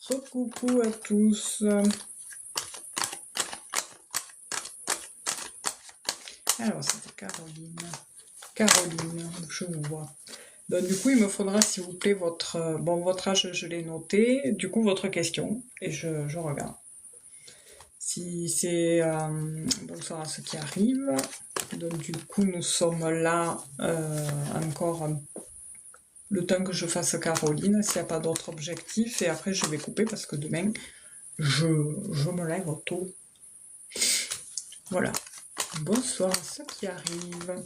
Coucou à tous. Alors, c'était Caroline. Caroline, je vous vois. Donc, du coup, il me faudra, s'il vous plaît, votre âge, je l'ai noté. Du coup, votre question, et je regarde. Si c'est... bonsoir à ceux qui arrivent. Donc, du coup, nous sommes là encore le temps que je fasse Caroline, s'il n'y a pas d'autres objectifs. Et après, je vais couper parce que demain, je me lève tôt. Voilà. Bonsoir à ceux qui arrivent.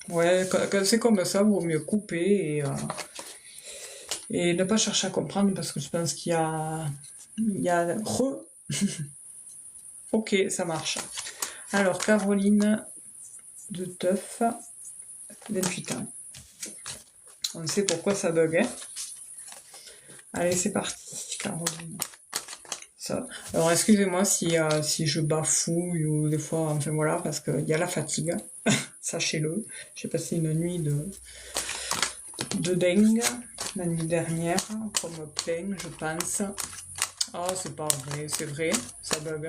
Ouais, quand c'est comme ça, vaut mieux couper et ne pas chercher à comprendre parce que je pense qu'il y a Ok, ça marche. Alors, Caroline de Teuf, 28 ans. On sait pourquoi ça bug, hein. Allez, c'est parti, Caroline. Ça. Alors, excusez-moi si je bafouille ou des fois, enfin voilà, parce qu'il y a la fatigue, sachez-le. J'ai passé une nuit de dingue la nuit dernière, comme plein, je pense. Ah, c'est pas vrai, c'est vrai, ça bug.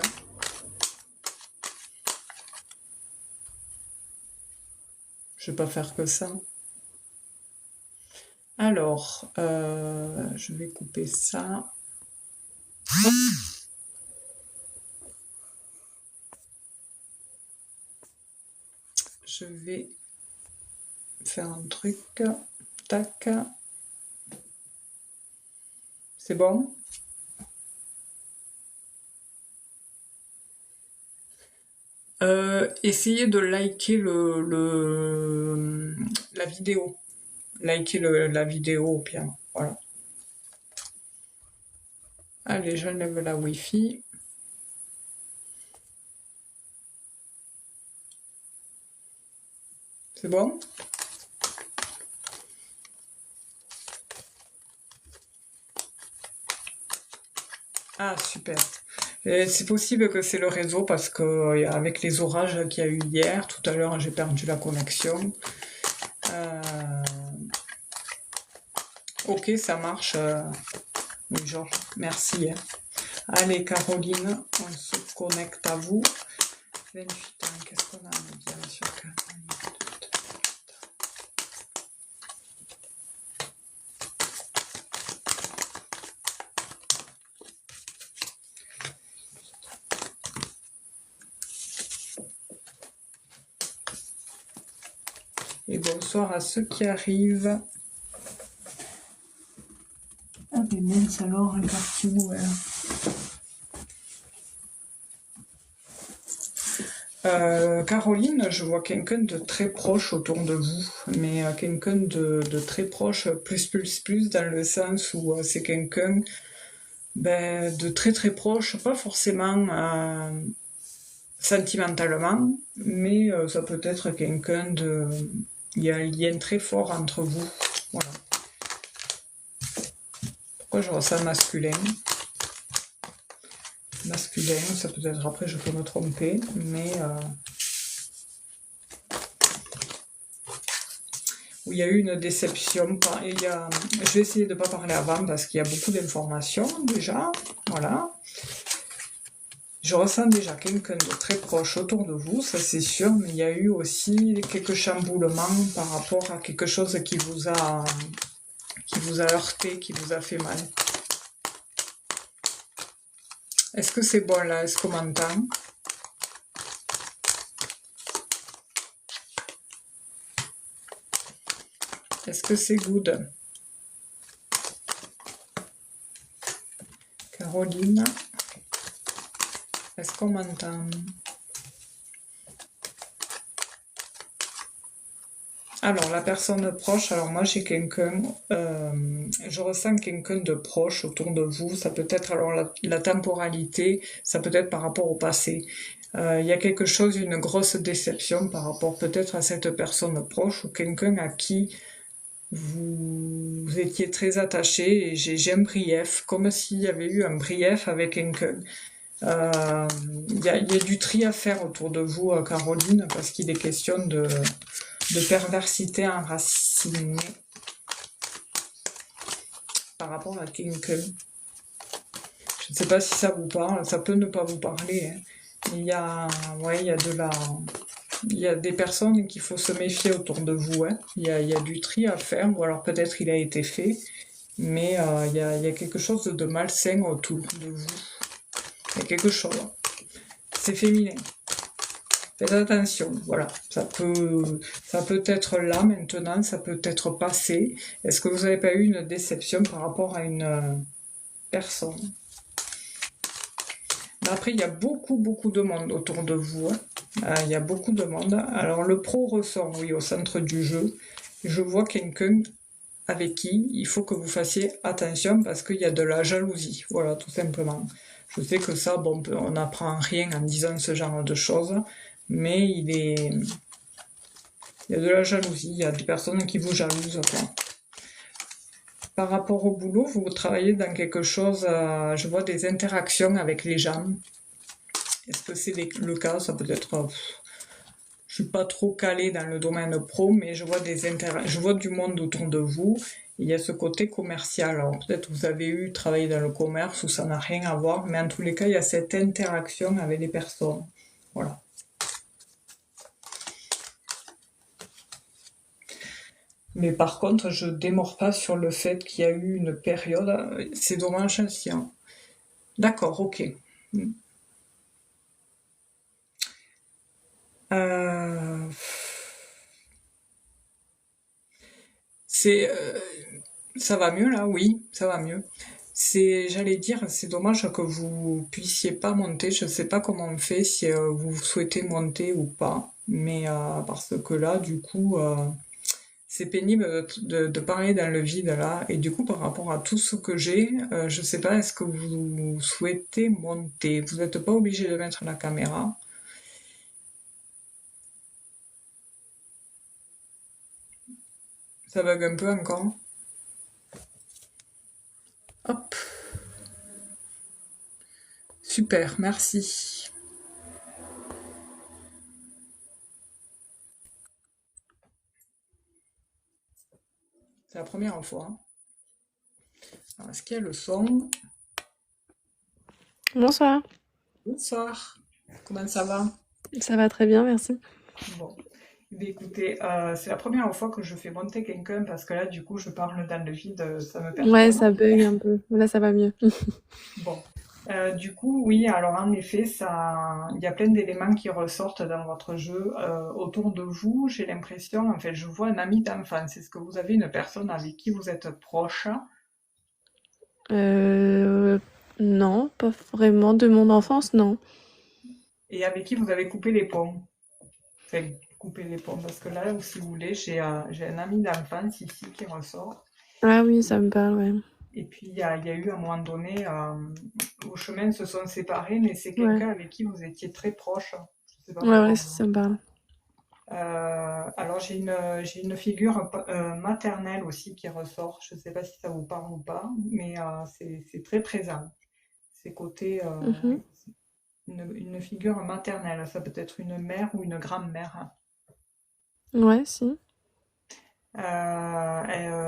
Je vais pas faire que ça. Alors, je vais couper ça. Je vais faire un truc. Tac. C'est bon? Essayez de liker la vidéo. Likez la vidéo au pire. Voilà. Allez, j'enlève la Wi-Fi. C'est bon? Ah, super. C'est possible que c'est le réseau parce que avec les orages qu'il y a eu hier, tout à l'heure j'ai perdu la connexion. Ok, ça marche. Oui, Georges, merci. Allez, Caroline, on se connecte à vous. 28 ans, qu'est-ce qu'on a à me dire sur Caroline? Et bonsoir à ceux qui arrivent. Ah mais mince alors, un parti où Caroline, je vois quelqu'un de très proche autour de vous, mais quelqu'un de très proche, plus, dans le sens où c'est quelqu'un de très très proche, pas forcément sentimentalement, mais ça peut être quelqu'un de... Il y a un lien très fort entre vous. Voilà. Pourquoi je ressens masculin? Masculin, ça peut être, après je peux me tromper, mais où il y a eu une déception. Je vais essayer de ne pas parler avant parce qu'il y a beaucoup d'informations déjà. Voilà. Je ressens déjà quelqu'un de très proche autour de vous, ça c'est sûr, mais il y a eu aussi quelques chamboulements par rapport à quelque chose qui vous a heurté, qui vous a fait mal. Est-ce que c'est bon là? Est-ce qu'on m'entend? Est-ce que c'est good? Caroline, est-ce qu'on m'entend? Alors, la personne proche, alors moi j'ai quelqu'un, je ressens quelqu'un de proche autour de vous, ça peut être alors la temporalité, ça peut être par rapport au passé. Il y a quelque chose, une grosse déception par rapport peut-être à cette personne proche ou quelqu'un à qui vous étiez très attaché et j'ai un brief, comme s'il y avait eu un brief avec quelqu'un. Il y a du tri à faire autour de vous, Caroline, parce qu'il est question de perversité enracinée par rapport à quelqu'un. Je ne sais pas si ça vous parle, ça peut ne pas vous parler, hein. Il y a, ouais, il y a des personnes qu'il faut se méfier autour de vous, hein. Il y a du tri à faire, ou alors peut-être il a été fait, mais il y a quelque chose de malsain autour de vous. Il y a quelque chose. C'est féminin. Faites attention, voilà. Ça peut être là maintenant, ça peut être passé. Est-ce que vous n'avez pas eu une déception par rapport à une personne? Mais après, il y a beaucoup de monde autour de vous, hein. Il y a beaucoup de monde. Alors, le pro ressort, oui, au centre du jeu. Je vois quelqu'un avec qui il faut que vous fassiez attention parce qu'il y a de la jalousie. Voilà, tout simplement. Je sais que ça, bon, on n'apprend rien en disant ce genre de choses, mais il y a de la jalousie, il y a des personnes qui vous jalousent, quoi. Par rapport au boulot, vous travaillez dans quelque chose, je vois des interactions avec les gens. Est-ce que c'est le cas? Ça peut être... je suis pas trop calée dans le domaine pro, mais je vois je vois du monde autour de vous. Il y a ce côté commercial. Alors peut-être vous avez travaillé dans le commerce ou ça n'a rien à voir, mais en tous les cas, il y a cette interaction avec les personnes. Voilà. Mais par contre, je démords pas sur le fait qu'il y a eu une période. C'est dommage, si, hein. D'accord, ok. Euh, c'est, ça va mieux là, oui, ça va mieux. J'allais dire, c'est dommage que vous puissiez pas monter. Je sais pas comment on fait si vous souhaitez monter ou pas, mais parce que là, du coup, c'est pénible de parler dans le vide là. Et du coup, par rapport à tout ce que j'ai, je sais pas, est-ce que vous souhaitez monter? Vous n'êtes pas obligé de mettre la caméra. Ça bug un peu encore. Hop, super, merci. C'est la première fois, hein. Alors, est-ce qu'il y a le son? Bonsoir, Bonsoir. Comment ça va? ça va très bien, merci. Bon. Eh bien, écoutez, c'est la première fois que je fais monter quelqu'un parce que là, du coup, je parle dans le vide, ça me Ouais, perturbe. ça bug un peu. Là, ça va mieux. Bon. Du coup, oui, alors en effet, il y a plein d'éléments qui ressortent dans votre jeu. Autour de vous, j'ai l'impression, en fait, je vois un ami d'enfance. Est-ce que vous avez une personne avec qui vous êtes proche Euh, non, pas vraiment de mon enfance, non. et avec qui vous avez coupé les ponts? Enfin, coupé les ponts, parce que là, si vous voulez, j'ai un ami d'enfance ici qui ressort. Ah oui, ça me parle, ouais. Et puis, il y a eu un moment donné, vos chemins se sont séparés, mais c'est Ouais, quelqu'un avec qui vous étiez très proche. Je ne sais pas ouais, pourquoi. ouais, ça me parle. Alors, j'ai une figure maternelle aussi qui ressort. Je ne sais pas si ça vous parle ou pas, mais c'est très présent. C'est côté, Mhm. oui, une figure maternelle. Ça peut être une mère ou une grand-mère. Ouais, si. Et,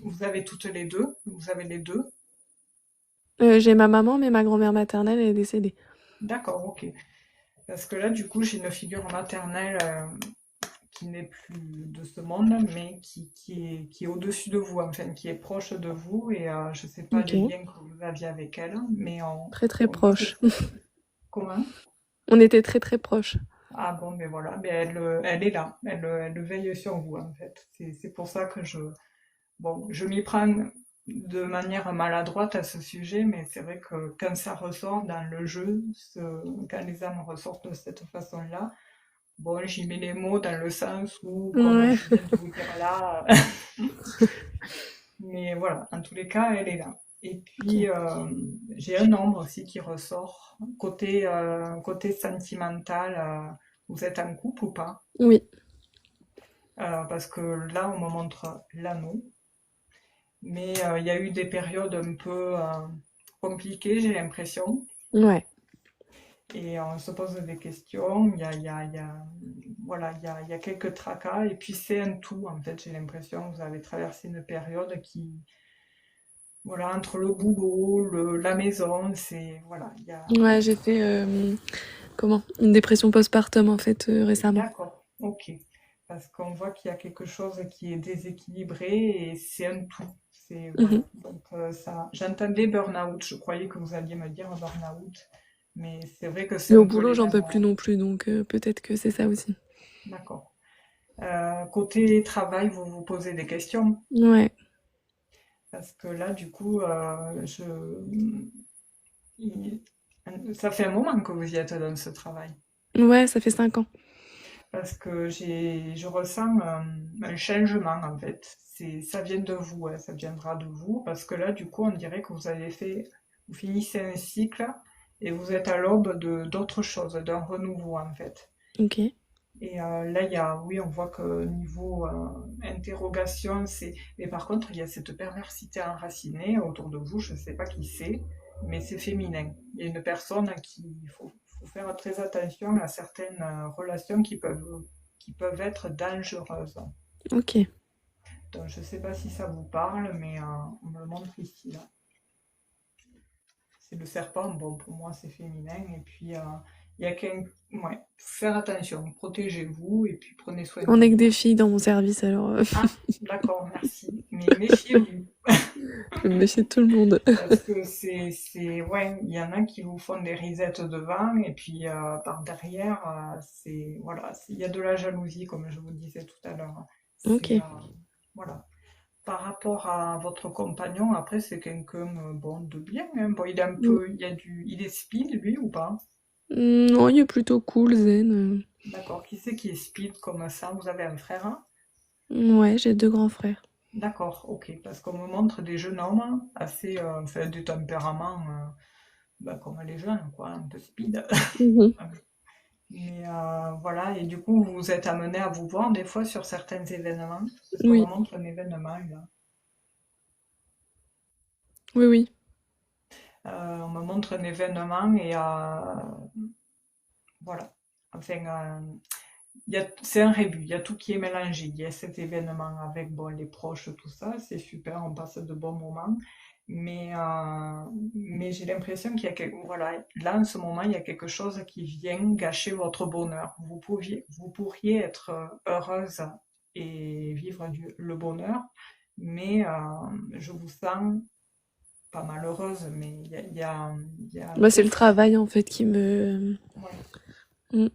vous avez toutes les deux. Vous avez les deux. J'ai ma maman, mais ma grand-mère maternelle est décédée. D'accord, ok. Parce que là, du coup, j'ai une figure maternelle qui n'est plus de ce monde, mais qui est au-dessus de vous, enfin, qui est proche de vous. Et je ne sais pas Ok. les liens que vous aviez avec elle, mais Très très on dit que proche. c'est... Comment? On était très très proches. Ah bon, mais voilà, mais elle est là, elle veille sur vous, en fait. C'est pour ça que bon, je m'y prends de manière maladroite à ce sujet, mais c'est vrai que quand ça ressort dans le jeu, quand les âmes ressortent de cette façon-là, bon, j'y mets les mots dans le sens où, comme Ouais. je viens de vous dire là, mais voilà, en tous les cas, elle est là. Et puis, Ok. j'ai un nombre aussi qui ressort. Côté sentimental, vous êtes en couple ou pas? Oui. Parce que là, on me montre l'anneau. Mais il y a eu des périodes un peu compliquées, j'ai l'impression. Ouais. Et on se pose des questions. Voilà, il y a quelques tracas. Et puis c'est un tout, en fait, j'ai l'impression. Vous avez traversé une période Voilà, entre le boulot, la maison, c'est... Voilà, il y a... Ouais, j'ai fait une dépression postpartum en fait récemment. D'accord, ok. Parce qu'on voit qu'il y a quelque chose qui est déséquilibré et c'est un tout. C'est, Mhm. voilà. Donc, ça... J'entendais burn-out, je croyais que vous alliez me dire burn-out. Mais c'est vrai que c'est Mais au un peu boulot, les j'en mêmes. peux plus non plus, donc peut-être que c'est ça aussi. D'accord. Côté travail, vous vous posez des questions? Ouais, Parce que là, du coup, il- ça fait un moment que vous y êtes dans ce travail. ouais, ça fait 5 ans. Parce que je ressens un changement en fait. Ça vient de vous, hein, ça viendra de vous. Parce que là, du coup, on dirait que vous finissez un cycle et vous êtes à l'aube d'autres choses, d'un renouveau en fait. Ok. Et là, oui, on voit que niveau interrogation, mais par contre, il y a cette perversité enracinée autour de vous, je ne sais pas qui c'est, mais c'est féminin. Il y a une personne faut faire très attention à certaines relations qui peuvent être dangereuses. Ok. Donc, je ne sais pas si ça vous parle, mais on me le montre ici, là. C'est le serpent, bon, pour moi, c'est féminin. Et puis, il y a qu'un... Ouais, faire attention, protégez-vous et puis prenez soin On de est que vous. des filles dans mon service, alors Ah, d'accord, merci. Mais méfiez-vous, je me méfie de tout le monde. parce que ouais, il y en a qui vous font des risettes devant, et puis par derrière, voilà, il y a de la jalousie, comme je vous disais tout à l'heure. Ok. Voilà. Par rapport à votre compagnon, après, c'est quelqu'un, bon, de bien, hein. Bon, il est un Mm. peu, il est speed, lui, ou pas? Non, il est plutôt cool, zen. D'accord. Qui c'est qui est speed comme ça? Vous avez un frère, hein? Ouais, j'ai 2 grands frères. D'accord, ok. Parce qu'on me montre des jeunes hommes assez, enfin, du tempérament, bah, comme les jeunes, quoi, un peu speed. Mhm. Mais voilà, et du coup, vous êtes amené à vous voir des fois sur certains événements. Parce qu'on me Oui, montre un événement, là. oui, oui. On me montre un événement et voilà. Enfin, c'est un rébut, il y a tout qui est mélangé. Il y a cet événement avec bon, les proches, tout ça, c'est super, on passe de bons moments. Mais j'ai l'impression qu'il y a voilà, là en ce moment, il y a quelque chose qui vient gâcher votre bonheur. Vous pourriez être heureuse et vivre le bonheur, mais je vous sens pas malheureuse, mais il y a un Bah, peu c'est le travail en fait qui me. ouais. Mm.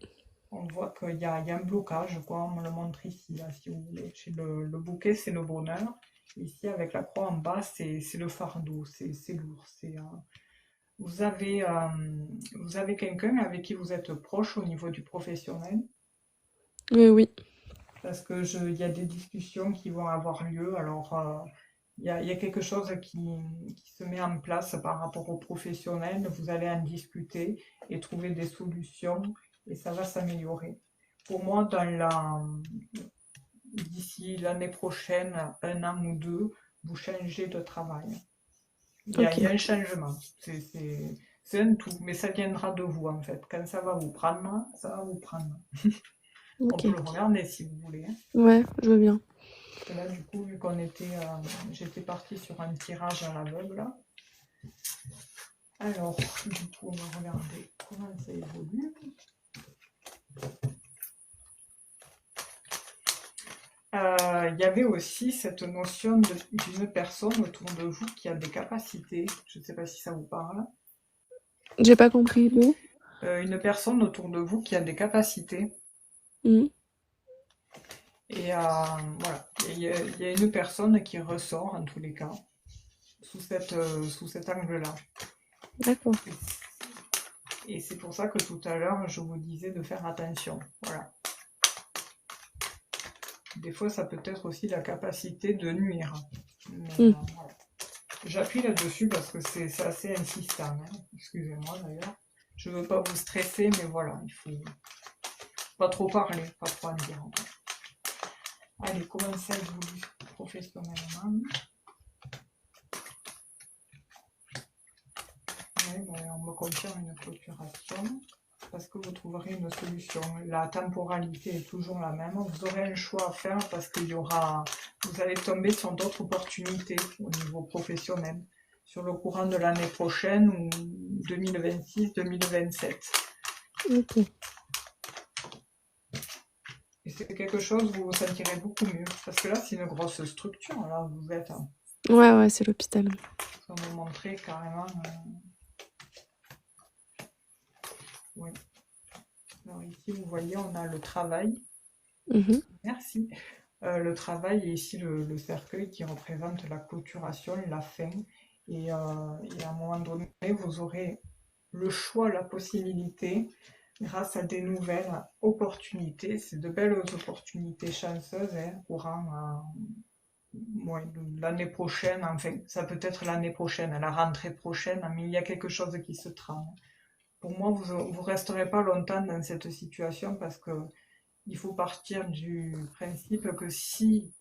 On voit qu'il y a un blocage, quoi. On me le montre ici, là, si vous voulez. Chez le bouquet, c'est le bonheur. Ici, avec la croix en bas, c'est le fardeau, c'est lourd. Vous avez, euh, vous avez quelqu'un avec qui vous êtes proche au niveau du professionnel, Oui, oui. parce que il y a des discussions qui vont avoir lieu. Alors, il y a quelque chose qui se met en place par rapport aux professionnels. Vous allez en discuter et trouver des solutions et ça va s'améliorer. Pour moi, d'ici l'année prochaine, un an ou deux, vous changez de travail. Il y a Ok. un changement. C'est un tout, mais ça viendra de vous en fait. Quand ça va vous prendre, ça va vous prendre. On Ok. peut le regarder si vous voulez, hein. Ouais, je veux bien. Parce que là, du coup, vu qu'on était, j'étais partie sur un tirage à l'aveugle. Alors, du coup, on va regarder comment ça évolue. Il y avait aussi cette notion d'une personne autour de vous qui a des capacités. Je ne sais pas si ça vous parle. J'ai pas compris le. Une personne autour de vous qui a des capacités. Mm. Et voilà, il y a une personne qui ressort en tous les cas sous cet angle-là. D'accord. Et c'est pour ça que tout à l'heure, je vous disais de faire attention. Voilà. Des fois, ça peut être aussi la capacité de nuire. Mais Mm. voilà. J'appuie là-dessus parce que c'est assez insistant, hein. Excusez-moi d'ailleurs. Je veux pas vous stresser, mais voilà, il faut pas trop parler, pas trop en dire. Allez, comment ça évolue professionnellement? Ouais, ben, on me confirme une clôturation. parce que vous trouverez une solution. La temporalité est toujours la même. Vous aurez un choix à faire parce vous allez tomber sur d'autres opportunités au niveau professionnel, sur le courant de l'année prochaine ou 2026-2027. Ok. Et c'est quelque chose où vous vous sentirez beaucoup mieux. Parce que là, c'est une grosse structure. Là, vous êtes, Ouais, c'est l'hôpital. ça va vous montrer carrément. Oui. Alors ici, vous voyez, on a le travail. Mhm. Merci. Le travail et ici le cercueil qui représente la clôturation, la fin. Et à un moment donné, vous aurez le choix, la possibilité, grâce à des nouvelles opportunités. C'est de belles opportunités chanceuses courant l'année prochaine. Enfin, ça peut être l'année prochaine, à la rentrée prochaine, mais il y a quelque chose qui se trame. Pour moi, vous ne resterez pas longtemps dans cette situation parce que il faut partir du principe que si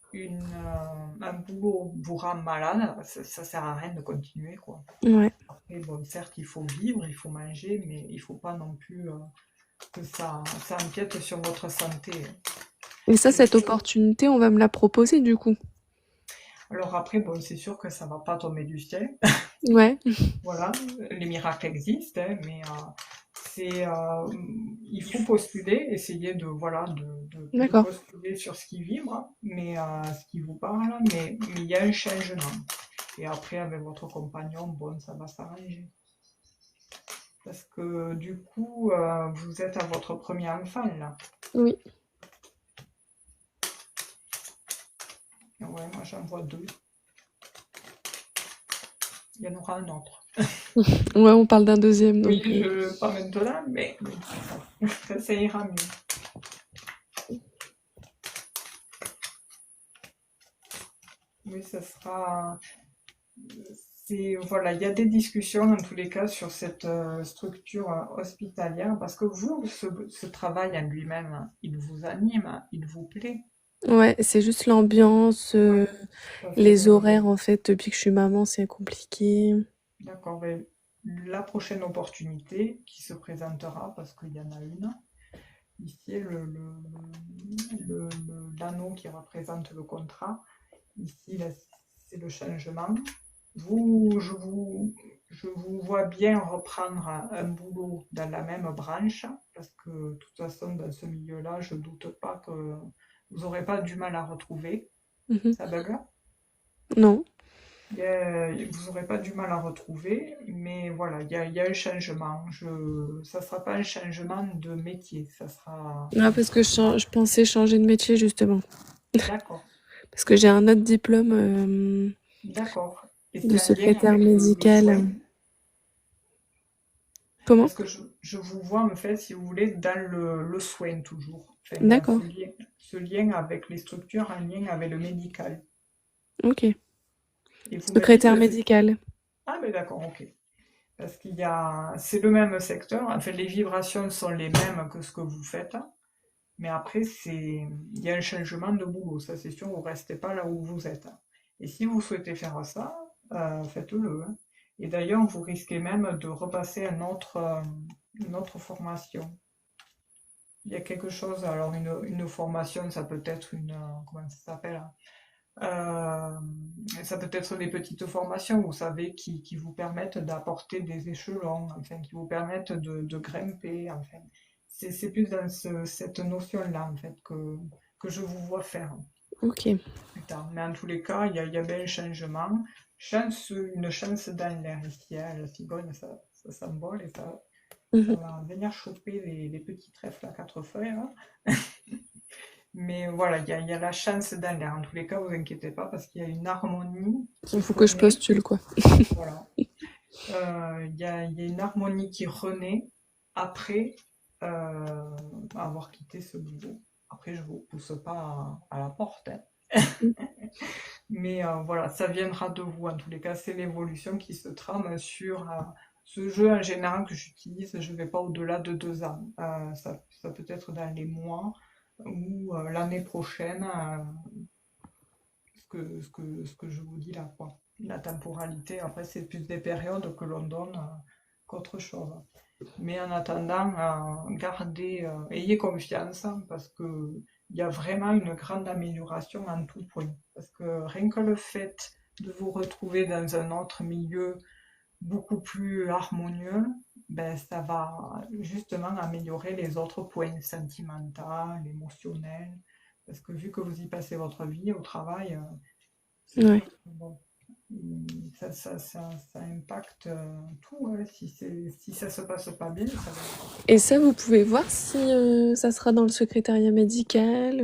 un boulot vous rend malade, ça sert à rien de continuer, quoi. Ouais. Après, bon, certes, il faut vivre, il faut manger, mais il faut pas non plus que ça empiète sur votre santé. Et ça, Quelque cette chose. opportunité, on va me la proposer du coup. Alors après, bon, c'est sûr que ça va pas tomber du ciel. Ouais. Voilà, les miracles existent, mais il faut postuler, essayer de D'accord. postuler sur ce qui vibre, mais ce qui vous parle, mais il y a un changement. Et après, avec votre compagnon, bon, ça va s'arranger. Parce que du coup, vous êtes à votre premier enfant, là. Oui. Ouais, moi j'en vois deux. Il y en aura un autre. Ouais, on parle d'un deuxième, Oui, donc. pas maintenant, mais ça ira mieux. Oui, ça sera. Voilà, il y a des discussions en tous les cas sur cette structure hospitalière parce que vous, ce travail en lui-même, il vous anime, il vous plaît. Ouais, c'est juste l'ambiance, Oui, tout à fait. les horaires en fait. Depuis que je suis maman, c'est compliqué. D'accord. Ben, la prochaine opportunité qui se présentera, parce qu'il y en a une, ici est l'anneau qui représente le contrat. Ici, là, c'est le changement. Vous, je vous vois bien reprendre un boulot dans la même branche, parce que de toute façon, dans ce milieu-là, je ne doute pas que vous n'aurez pas du mal à retrouver. Mhm. Ça bug? Non. Vous n'aurez pas du mal à retrouver, mais voilà, il y a un changement. Ça ne sera pas un changement de métier, ça sera Ah, un parce que changement. je pensais changer de métier justement. D'accord, Parce que j'ai un autre diplôme d'accord. Et de c'est un lien secrétaire avec le soin. médical. Comment? Parce que je vous vois, en fait, si vous voulez, dans le soin toujours. Enfin, il y a D'accord. ce lien avec les structures, un lien avec le médical. Ok. Et vous m'avez dit Secrétaire que médical. Ah, mais d'accord, ok. Parce c'est le même secteur. En fait, les vibrations sont les mêmes que ce que vous faites. Mais après, il y a un changement de boulot. Ça, c'est sûr, vous ne restez pas là où vous êtes. Et si vous souhaitez faire ça, faites-le, hein. Et d'ailleurs, vous risquez même de repasser une autre formation. Il y a quelque chose, alors une formation, ça peut être comment ça s'appelle? Ça peut être des petites formations, vous savez, qui vous permettent d'apporter des échelons, enfin, qui vous permettent de grimper, enfin. C'est plus dans cette notion-là, en fait, que je vous vois faire Ok. plus tard. Mais en tous les cas, il y a bien un changement. Une chance dans l'air ici, hein. La cigogne, ça s'envole et ça Mhm. va venir choper les petits trèfles à quatre feuilles, là. Mais voilà, il y a la chance dans l'air. En tous les cas, vous inquiétez pas parce qu'il y a une harmonie qui Il faut que je renaît. postule quoi. Voilà. Il y a une harmonie qui renaît après avoir quitté ce boulot. Après, je vous pousse pas à la porte, hein. Mais voilà, ça viendra de vous. En tous les cas, c'est l'évolution qui se trame sur ce jeu en général que j'utilise. Je ne vais pas au-delà de 2 ans. Ça peut être dans les mois ou l'année prochaine, ce que je vous dis là, quoi. La temporalité, après, c'est plus des périodes que l'on donne qu'autre chose. Mais en attendant, ayez confiance hein, parce que il y a vraiment une grande amélioration en tout point. Parce que rien que le fait de vous retrouver dans un autre milieu beaucoup plus harmonieux, ben, ça va justement améliorer les autres points sentimentaux, émotionnels. Parce que vu que vous y passez votre vie au travail, c'est Ouais. sûr que bon, ça impacte tout. Ouais. Si ça se passe pas bien, ça va. Et ça, vous pouvez voir si ça sera dans le secrétariat médical.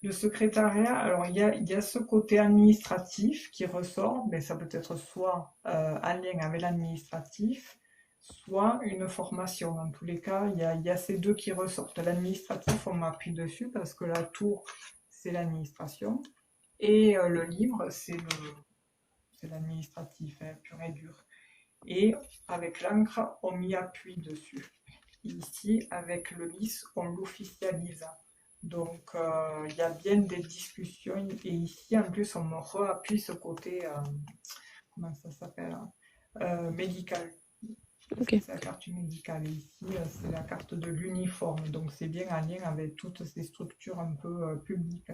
Le secrétariat, alors il y a ce côté administratif qui ressort, mais ça peut être soit en lien avec l'administratif, soit une formation. Dans tous les cas, il y a ces deux qui ressortent. L'administratif, on m'appuie dessus parce que la tour, c'est l'administration, et le livre, c'est l'administratif, hein, pur et dur. Et avec l'encre, on m'y appuie dessus. Ici, avec le lys, on l'officialise. Donc, il y a bien des discussions. Et ici, en plus, on me réappuie ce côté, comment ça s'appelle, médical. Parce Ok. que c'est la carte médicale. Et ici, c'est la carte de l'uniforme. Donc, c'est bien en lien avec toutes ces structures un peu publiques.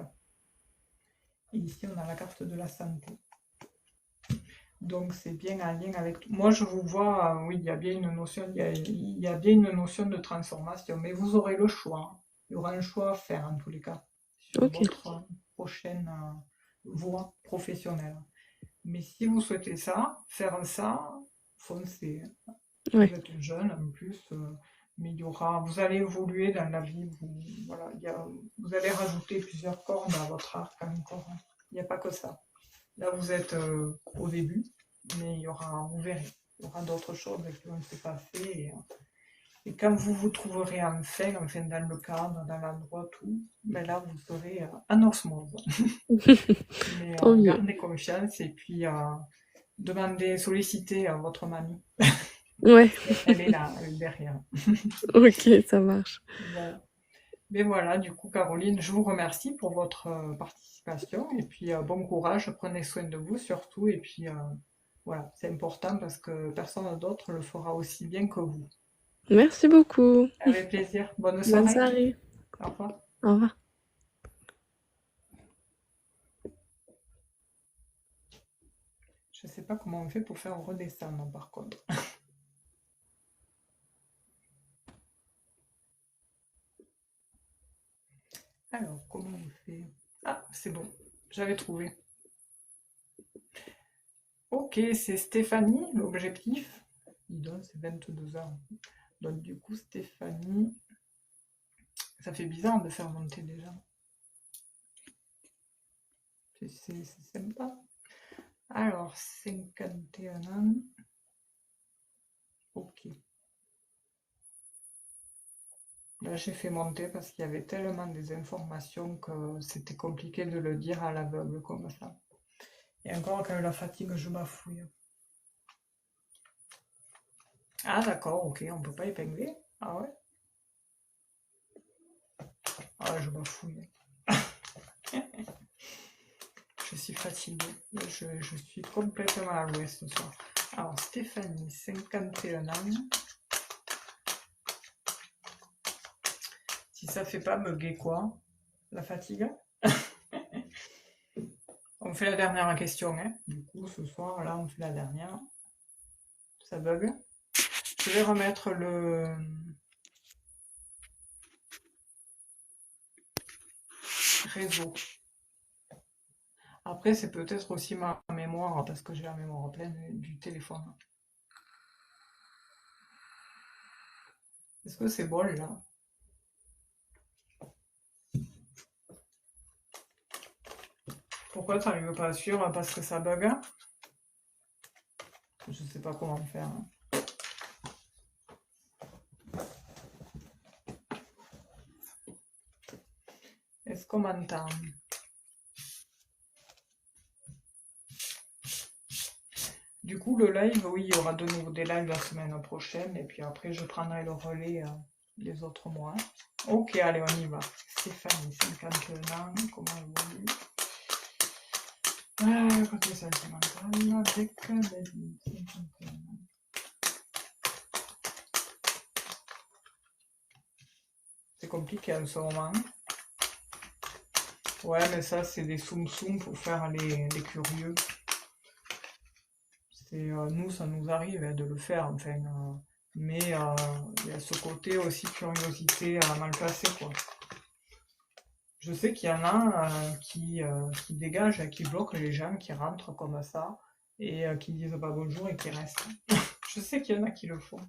Et ici, on a la carte de la santé. Donc c'est bien en lien avec. Moi je vous vois, oui, il y a bien une notion, il y a bien une notion de transformation, mais vous aurez le choix. Il y aura un choix à faire en tous les cas sur Ok. votre prochaine voie professionnelle. Mais si vous souhaitez ça, faire ça, foncez. Ouais. Vous êtes jeune en plus, mais vous allez évoluer dans la vie. Voilà, vous allez rajouter plusieurs cordes à votre arc encore. Il n'y a pas que ça. Là, vous êtes au début, mais vous verrez, il y aura d'autres choses qui vont se passer. Et quand vous vous trouverez enfin dans le cadre, dans l'endroit, tout, ben là, vous serez en osmose. Mais Tant mieux. gardez confiance et puis demandez, sollicitez votre mamie. Ouais. Elle est là, elle est derrière. Ok, ça marche. Bon. Mais voilà, du coup, Caroline, je vous remercie pour votre participation et puis bon courage, prenez soin de vous surtout et puis voilà, c'est important parce que personne d'autre le fera aussi bien que vous. Merci beaucoup. Avec plaisir, bonne Bonne soirée, soirée. au revoir. Au revoir. Je sais pas comment on fait pour faire redescendre par contre. Alors, comment on fait? Ah, c'est bon, j'avais trouvé. Ok, c'est Stéphanie, l'objectif. Dis donc, c'est 22 heures. Donc du coup, Stéphanie, ça fait bizarre de faire monter déjà. C'est sympa. Alors, 51 ans. Ok. Là, j'ai fait monter parce qu'il y avait tellement des informations que c'était compliqué de le dire à l'aveugle comme ça. Et encore, quand la fatigue, je bafouille. Ah, d'accord, ok, on peut pas épingler. Ah ouais? Ah, je bafouille. Je suis fatiguée. Je suis complètement à l'ouest ce soir. Alors, Stéphanie, 51 ans. Si ça fait pas bugger quoi? La fatigue? On fait la dernière question, hein. Du coup, ce soir, là, on fait la dernière. Ça bug. Je vais remettre le réseau. Après, c'est peut-être aussi ma mémoire, parce que j'ai la mémoire pleine du téléphone. Est-ce que c'est bon, là? Pourquoi tu n'arrives pas à suivre? Parce que ça bug? Je sais pas comment faire. Est-ce qu'on m'entend? Du coup, le live, oui, il y aura de nouveau des lives la semaine prochaine, et puis après, je prendrai le relais les autres mois. Ok, allez, on y va. Stéphanie, 51 ans, comment évolue? Côté sentimental, avec David, 51 ans. compliqué en ce moment. Ouais, mais ça, c'est des soum-soum pour faire les curieux. Nous, ça nous arrive de le faire, enfin. Mais il y a ce côté aussi curiosité mal placé, quoi. Je sais qu'il y en a qui dégagent, qui bloquent les gens qui rentrent comme ça et qui disent pas bonjour et qui restent. Je sais qu'il y en a qui le font.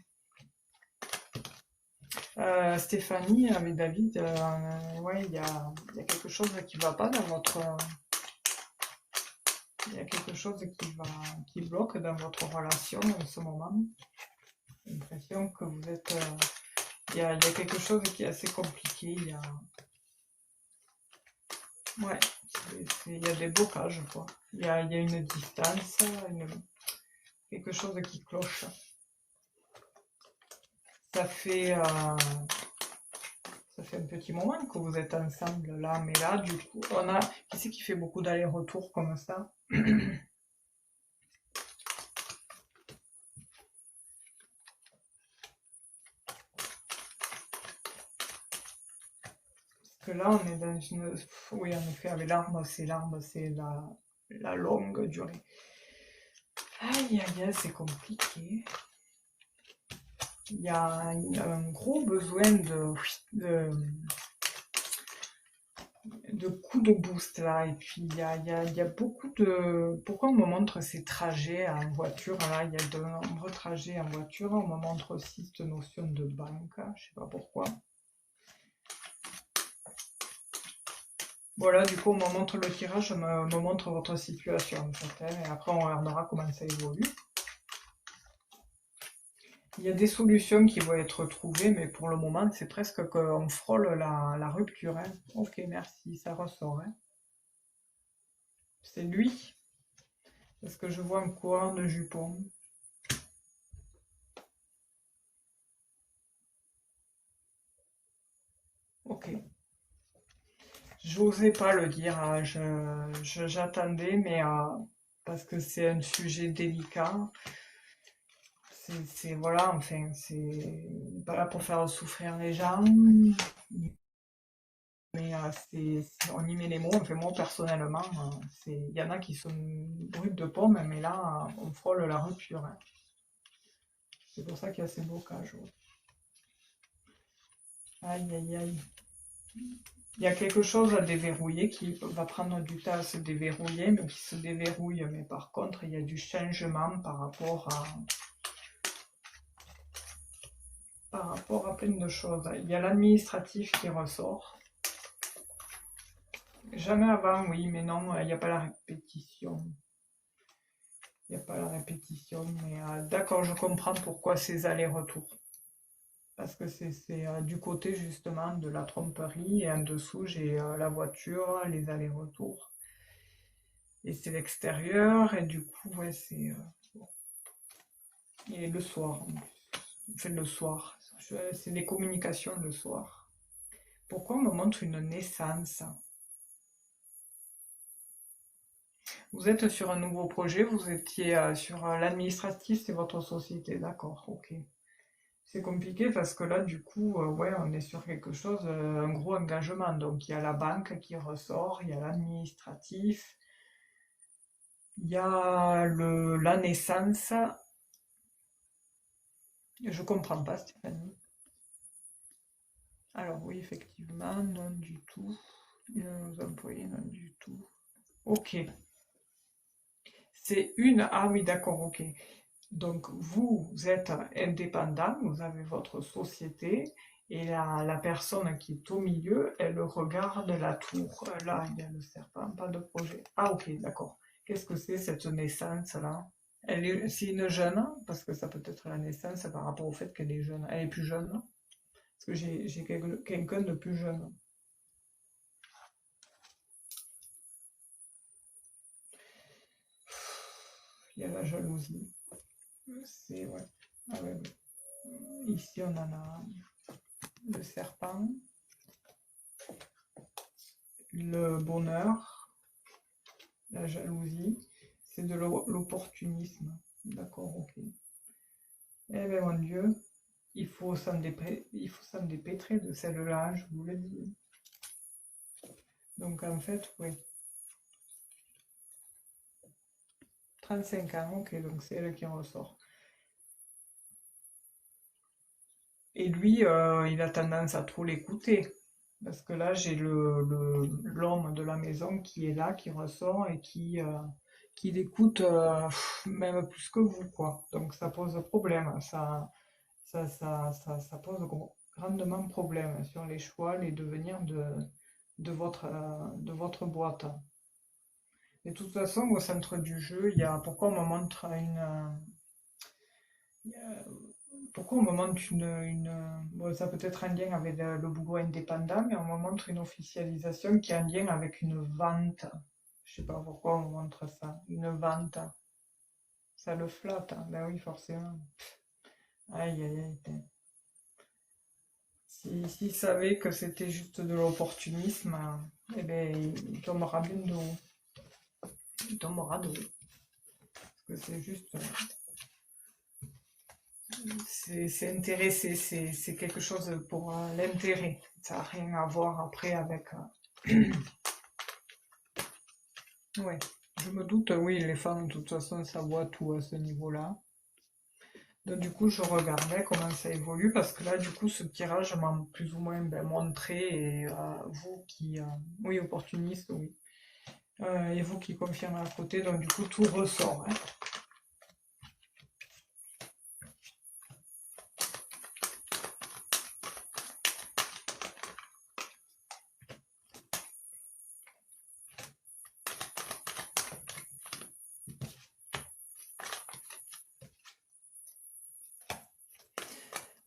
Stéphanie, avec David, ouais, il y a quelque chose qui va pas dans votre. Il y a quelque chose qui bloque dans votre relation en ce moment. J'ai l'impression que vous êtes. Il y a quelque chose qui est assez compliqué. Ouais, il y a des blocages, quoi. Il y a une distance, quelque chose qui cloche. Ça fait un petit moment que vous êtes ensemble là, mais là, du coup, qui c'est qui fait beaucoup d'allers-retours comme ça? Que là, on est dans une. Oui, en effet, avec l'arbre, c'est la longue durée. Aïe, aïe, aïe, c'est compliqué. Il y a un gros besoin de coups de boost là. Et puis, il y a beaucoup de. Pourquoi on me montre ces trajets en voiture? Là, il y a de nombreux trajets en voiture. On me montre aussi cette notion de banque. Je sais pas pourquoi. Voilà, du coup, on me montre le tirage, me montre votre situation, en fait, hein, et après, on regardera comment ça évolue. Il y a des solutions qui vont être trouvées, mais pour le moment, c'est presque qu'on frôle la rupture. Hein. Ok, merci, ça ressort. Hein. C'est lui, parce que je vois un courant de jupon. Ok. J'osais pas le dire, hein, j'attendais, mais parce que c'est un sujet délicat. Voilà, enfin, c'est pas là pour faire souffrir les gens, mais on y met les mots. Enfin, moi, personnellement, il y en a qui sont brutes de pomme, mais là, on frôle la rupture. Hein. C'est pour ça qu'il y a ces blocages. Ouais. Aïe, aïe, aïe. Il y a quelque chose à déverrouiller qui va prendre du temps à se déverrouiller, mais qui se déverrouille. Mais par contre, il y a du changement par rapport à plein de choses. Il y a l'administratif qui ressort. Jamais avant, oui, mais non, il n'y a pas la répétition. Il n'y a pas la répétition, mais d'accord, je comprends pourquoi ces allers-retours. Parce que c'est du côté justement de la tromperie, et en dessous, j'ai la voiture, les allers-retours. Et c'est l'extérieur, et du coup, ouais, c'est. Bon. Et le soir, en plus. Enfin, le soir. C'est des communications le soir. Pourquoi on me montre une naissance? Vous êtes sur un nouveau projet, vous étiez sur l'administratif, c'est votre société, d'accord, ok. C'est compliqué parce que là, du coup, ouais, on est sur quelque chose, un gros engagement. Donc, il y a la banque qui ressort, il y a l'administratif, il y a la naissance. Je comprends pas, Stéphanie. Alors, oui, effectivement, non du tout. Nos employés, non du tout. Ok. C'est une. Ah oui, d'accord, ok. Donc, vous êtes indépendant, vous avez votre société, et la personne qui est au milieu, elle regarde la tour. Là, il y a le serpent, pas de projet. Ah, ok, d'accord. Qu'est-ce que c'est cette naissance-là? C'est une jeune, parce que ça peut être la naissance par rapport au fait qu'elle est jeune. Elle est plus jeune, parce que j'ai quelqu'un de plus jeune. Il y a la jalousie. C'est, ouais. Ah ouais, ouais. Ici, on en a le serpent, le bonheur, la jalousie, c'est de l'opportunisme. D'accord, ok. Eh bien, mon Dieu, Il faut s'en dépêtrer de celle-là, je vous le dis. Donc en fait, oui. 35 ans, ok, donc c'est elle qui en ressort. Et lui, il a tendance à trop l'écouter. Parce que là, j'ai l'homme de la maison qui est là, qui ressort et qui l'écoute même plus que vous, quoi. Donc ça pose problème. Ça pose grandement problème sur les choix, les devenirs de votre boîte. Et de toute façon, au centre du jeu, il y a pourquoi on me montre pourquoi on me montre bon, ça peut être un lien avec le boulot indépendant, mais on me montre une officialisation qui est en lien avec une vente. Je sais pas pourquoi on me montre ça. Une vente. Ça le flatte, hein. Ben oui, forcément. Aïe, aïe, aïe. S'il savait que c'était juste de l'opportunisme, eh ben, il tombera bien de haut. Il tombera de haut. Parce que c'est juste. C'est intéressé, c'est quelque chose pour l'intérêt. Ça n'a rien à voir après avec. Ouais, je me doute, oui, les femmes, de toute façon, ça voit tout à ce niveau-là. Donc, du coup, je regardais comment ça évolue parce que là, du coup, ce tirage m'a plus ou moins montré et vous qui. Oui, opportuniste, oui. Et vous qui confirmez à côté, donc du coup, tout ressort, hein.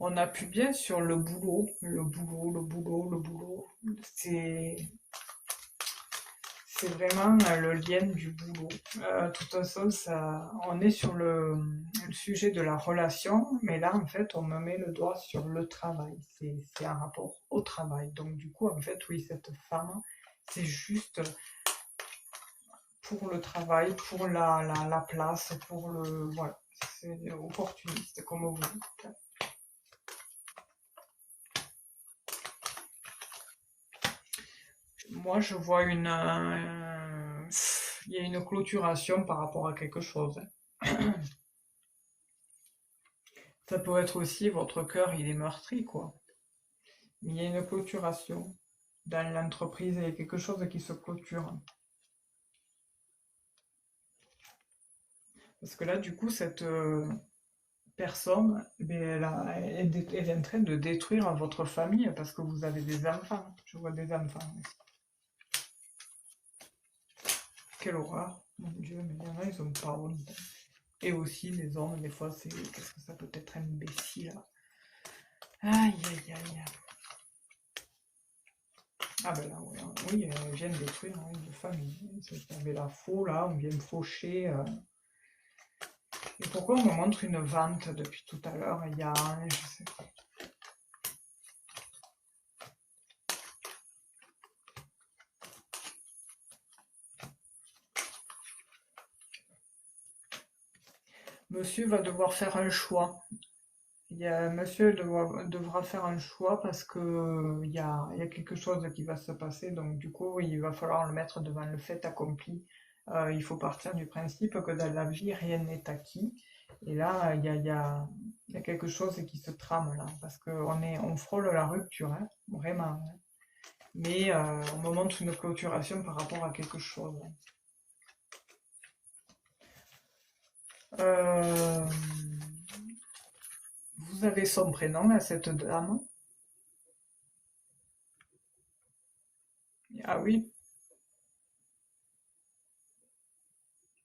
On appuie bien sur le boulot, le boulot, le boulot, le boulot. C'est C'est vraiment le lien du boulot. De toute façon, on est sur le sujet de la relation, mais là, en fait, on me met le doigt sur le travail. C'est un rapport au travail. Donc, du coup, en fait, oui, cette femme, c'est juste pour le travail, pour la place, pour le... Voilà, c'est opportuniste, comme vous dites. Moi, je vois il y a une clôturation par rapport à quelque chose. Ça peut être aussi votre cœur, il est meurtri, quoi. Mais il y a une clôturation. Dans l'entreprise, il y a quelque chose qui se clôture. Parce que là, du coup, cette personne, ben, elle est en train de détruire votre famille parce que vous avez des enfants. Je vois des enfants aussi. Quelle horreur. Mon Dieu, mais il y en a, ils ont pas honte. Et aussi, les hommes, des fois, qu'est-ce que ça peut être imbécile. Aïe, aïe, aïe. Ah ben là, oui, hein. Oui, elle vient de détruire une famille. Il y avait la faux, là, on vient de faucher. Et pourquoi on me montre une vente depuis tout à l'heure? Il y a, je sais pas. Monsieur va devoir faire un choix. Monsieur devra faire un choix parce que il y a quelque chose qui va se passer. Donc du coup, il va falloir le mettre devant le fait accompli. Il faut partir du principe que dans la vie, rien n'est acquis. Et là, il y a quelque chose qui se trame là, parce on frôle la rupture, hein, vraiment, hein. Mais on me montre une clôturation par rapport à quelque chose. Euh, vous avez son prénom à cette dame? Ah oui,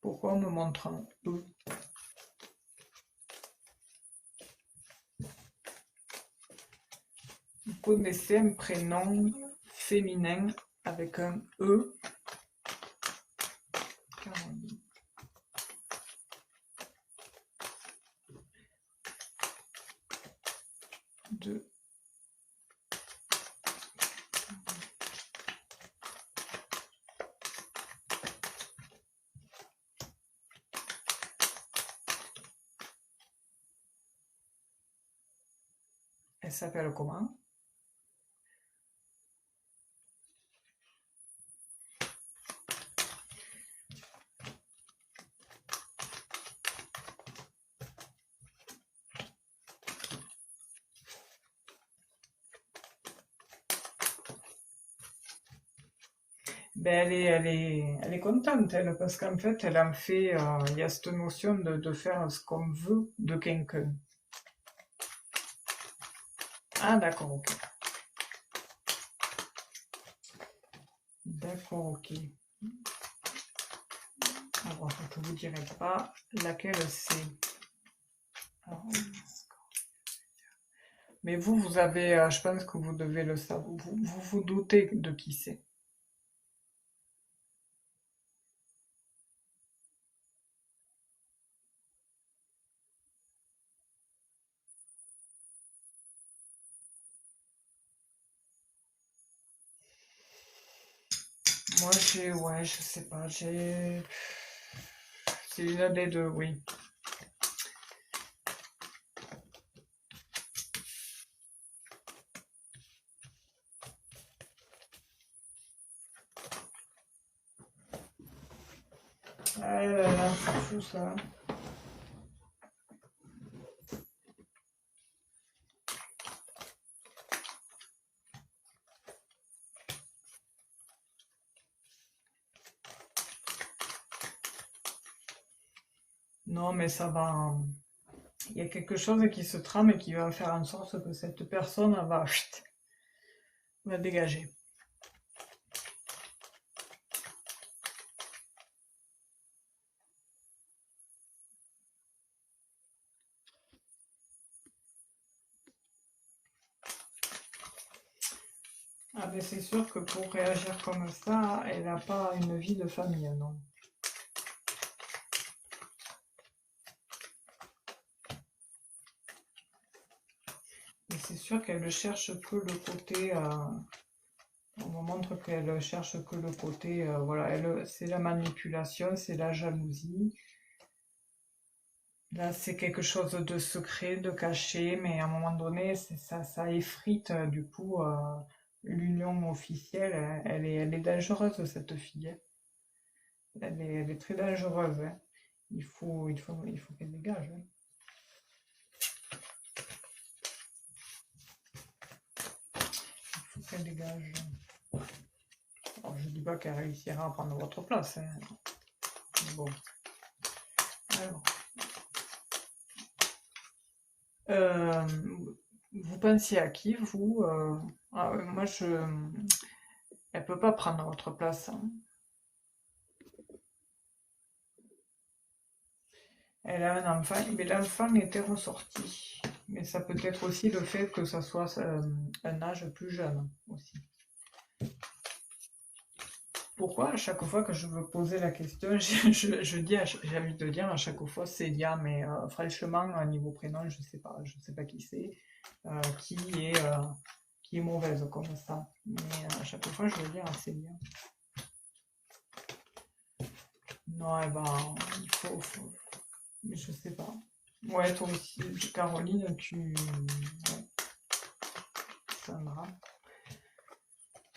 pourquoi on me montre un E? Vous connaissez un prénom féminin avec un E? Caroline. De Elle s'appelle comment? Ben, elle est contente, elle, parce qu'en fait, elle en fait, il y a cette notion de faire ce qu'on veut de quelqu'un. Ah, d'accord, ok. D'accord, ok. Alors, je ne vous dirai pas laquelle c'est. Alors, mais vous avez, je pense que vous devez le savoir, vous doutez de qui c'est. Moi, ouais, je sais pas, c'est une des deux, oui. Ah là là, c'est fou ça. Non, mais ça va, hein. Il y a quelque chose qui se trame et qui va faire en sorte que cette personne va, chut, va dégager. Ah ben c'est sûr que pour réagir comme ça, elle n'a pas une vie de famille, non. Et c'est sûr qu'elle ne cherche que le côté, on me montre qu'elle cherche que le côté, voilà, elle, c'est la manipulation, c'est la jalousie. Là, c'est quelque chose de secret, de caché, mais à un moment donné, ça effrite du coup l'union officielle. Elle est dangereuse, cette fille, hein. Elle est très dangereuse, hein. Il faut qu'elle dégage, hein. Il faut qu'elle dégage. Alors, je dis pas qu'elle réussira à prendre votre place, hein. Mais bon. Alors, euh, vous pensiez à qui, vous? Ah, moi, elle peut pas prendre votre place, hein. Elle a un enfant, mais l'enfant était ressorti. Mais ça peut être aussi le fait que ça soit un âge plus jeune aussi. Pourquoi à chaque fois que je veux poser la question, je dis, j'ai envie de dire à chaque fois Célia, mais franchement, à niveau prénom, je sais pas qui c'est, qui est, euh, qui est mauvaise comme ça. Mais à chaque fois, je veux dire à Célia. Non, eh ben, mais je sais pas. Ouais, toi aussi, Caroline, ouais, Sandra.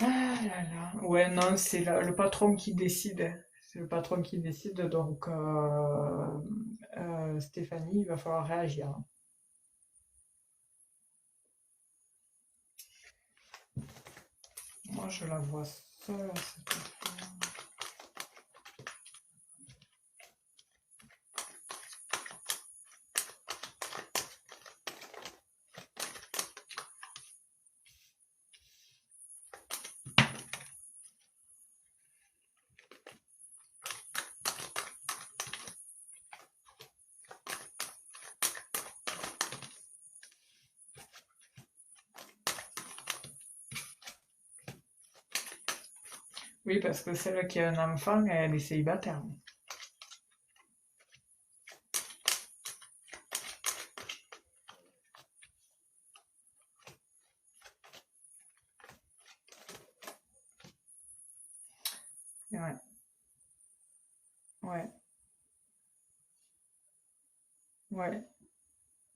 Ah là là. Ouais, non, c'est le patron qui décide. C'est le patron qui décide, donc Stéphanie, il va falloir réagir. Moi, je la vois seule, cette femme. Oui, parce que celle qui a un enfant, elle est célibataire. Ouais, ouais, ouais,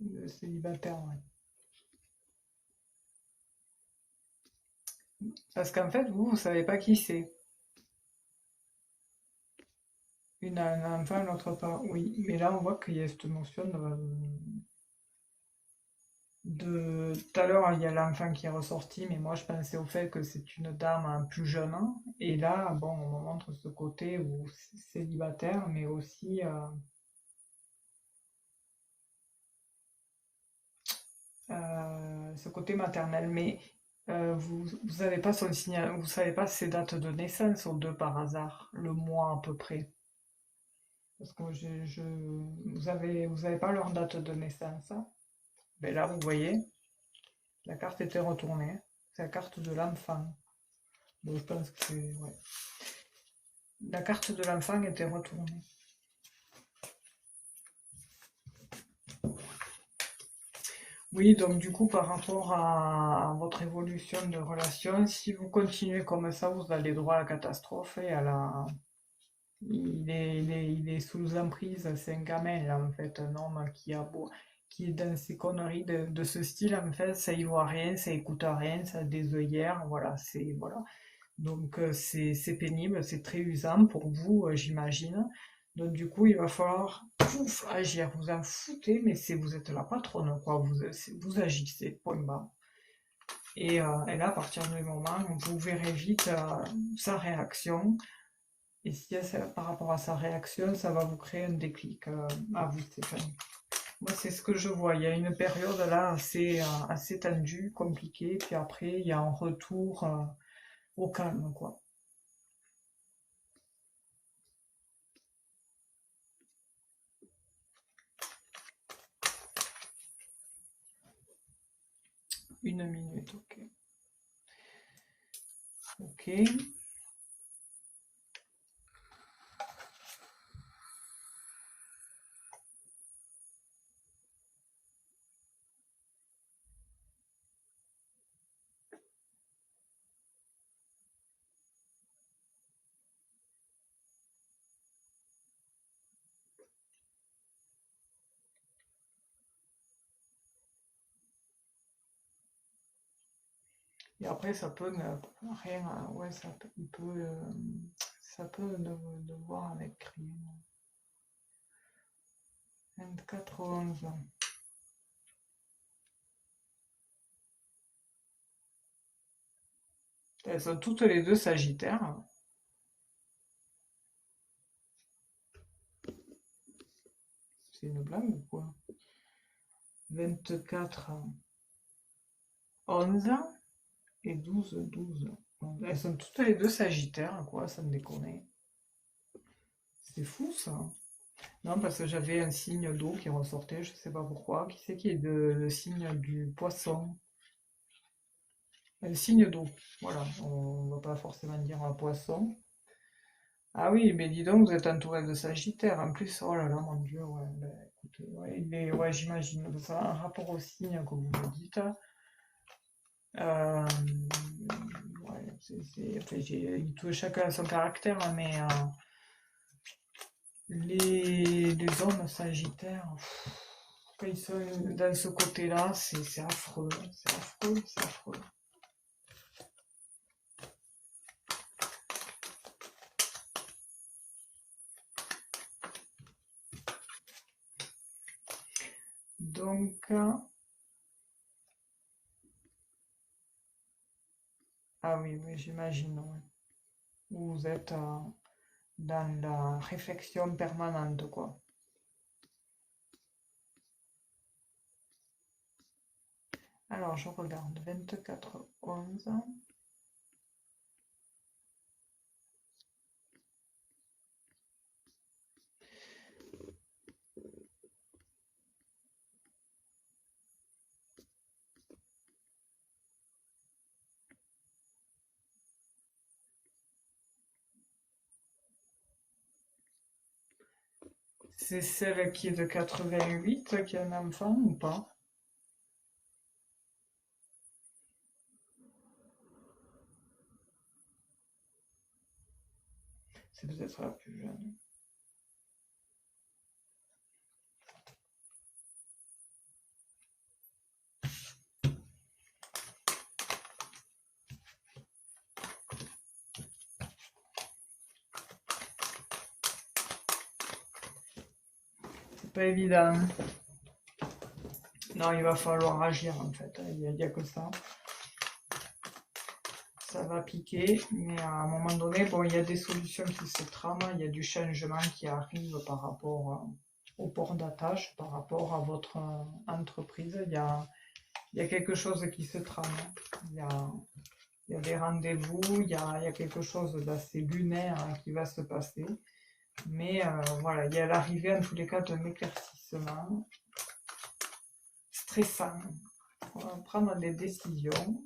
le célibataire, ouais. Parce qu'en fait, vous savez pas qui c'est. Une a un enfant, l'autre pas. Oui, mais là, on voit qu'il y a cette notion de... Tout à l'heure, il y a l'enfant qui est ressorti, mais moi, je pensais au fait que c'est une dame plus jeune, hein. Et là, bon, on me montre ce côté où c'est célibataire, mais aussi ce côté maternel. Mais vous savez pas son signe, vous savez pas ses dates de naissance aux deux par hasard, le mois à peu près. Parce que vous avez pas leur date de naissance, hein. Ben là, vous voyez, la carte était retournée. C'est la carte de l'enfant. Donc je pense que c'est... Ouais. La carte de l'enfant était retournée. Oui, donc du coup, par rapport à votre évolution de relation, si vous continuez comme ça, vous allez droit à la catastrophe et à la... il est sous emprise, c'est un gamin, là, en fait, un homme qui est dans ces conneries de ce style, en fait, ça y voit rien, ça écoute rien, ça a des œillères, voilà, c'est... Voilà. Donc c'est pénible, c'est très usant pour vous, j'imagine. Donc du coup, il va falloir pouf, agir. Vous en foutez, mais c'est vous êtes la patronne, quoi. Vous agissez, point barre. Et là, à partir du moment où vous verrez vite sa réaction, et si par rapport à sa réaction, ça va vous créer un déclic à vous, Stéphanie. Moi, c'est ce que je vois. Il y a une période là assez tendue, compliquée, puis après, il y a un retour au calme, quoi. Une minute, ok. Ok. Et après, ça peut ne rien, ouais, ça peut ne voir avec rien. 24 11. Elles sont toutes les deux sagittaires. C'est une blague ou quoi? 24 11 et 12 12. Elles sont toutes les deux sagittaires, quoi, ça me déconne. C'est fou ça. Non, parce que j'avais un signe d'eau qui ressortait, je sais pas pourquoi. Qui c'est qui est le signe du poisson? Le signe d'eau. Voilà, on va pas forcément dire un poisson. Ah oui, mais dis donc, vous êtes entouré de Sagittaire. En plus, oh là là, mon Dieu, ouais, ben, écoutez, ouais, ouais, j'imagine. Ça a un rapport au signe que vous me dites. Euh, ouais, enfin, chacun a son caractère, hein, mais les hommes Sagittaires, pff, quand ils sont dans ce côté-là, c'est affreux, c'est affreux, c'est affreux. Donc, ah oui, oui, j'imagine, ouais. Vous êtes dans la réflexion permanente, quoi. Alors, je regarde 24 11. C'est celle qui est de 88 qui a un enfant ou pas? C'est peut-être la plus jeune. pas évident. Non, il va falloir agir en fait. Il y a que ça. Ça va piquer, mais à un moment donné, bon, il y a des solutions qui se trament, il y a du changement qui arrive par rapport au port d'attache, par rapport à votre entreprise. Il y a quelque chose qui se trame. Il y a, il y a des rendez-vous, il y a quelque chose d'assez lunaire qui va se passer. Mais voilà, il y a l'arrivée en tous les cas d'un éclaircissement stressant. On va prendre des décisions.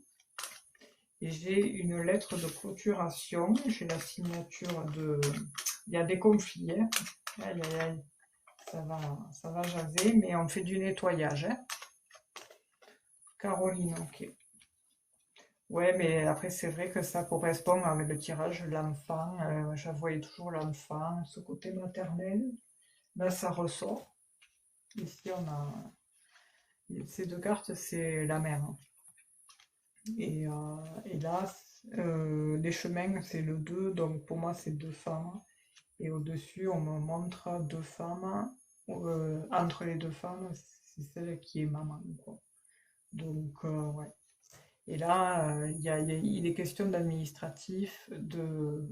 Et j'ai une lettre de clôturation, j'ai la signature de... Il y a des conflits, hein. Aïe, aïe, aïe. Ça va jaser, mais on fait du nettoyage. Hein. Caroline, ok. Ouais, mais après, c'est vrai que ça correspond avec le tirage de l'enfant. Je voyais toujours l'enfant, ce côté maternel. Là, ça ressort. Ici, on a... Ces deux cartes, c'est la mère. Et là, les chemins, c'est le 2, donc pour moi, c'est deux femmes. Et au-dessus, on me montre deux femmes. Entre les deux femmes, c'est celle qui est maman, quoi. Donc, ouais. Et là, il est question d'administratif, de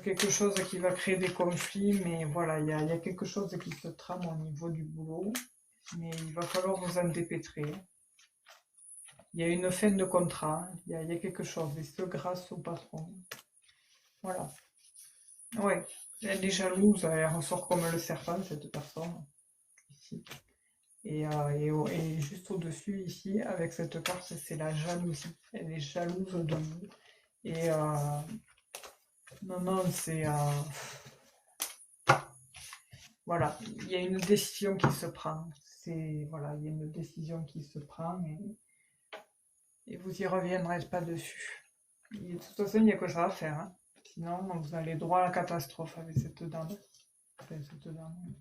quelque chose qui va créer des conflits, mais voilà, il y a quelque chose qui se trame au niveau du boulot, mais il va falloir vous en dépêtrer. Il y a une fin de contrat, il y a quelque chose, et ce grâce au patron. Voilà. Ouais, elle est jalouse, elle ressort comme le serpent, cette personne, ici. Et juste au-dessus, ici, avec cette carte, c'est la jalousie. Elle est jalouse de vous. Et non, non, c'est... voilà, il y a une décision qui se prend. Voilà, il y a une décision qui se prend et vous y reviendrez pas dessus. Et de toute façon, il n'y a que ça à faire. Hein. Sinon, vous allez droit à la catastrophe avec cette dame. Enfin, cette dame.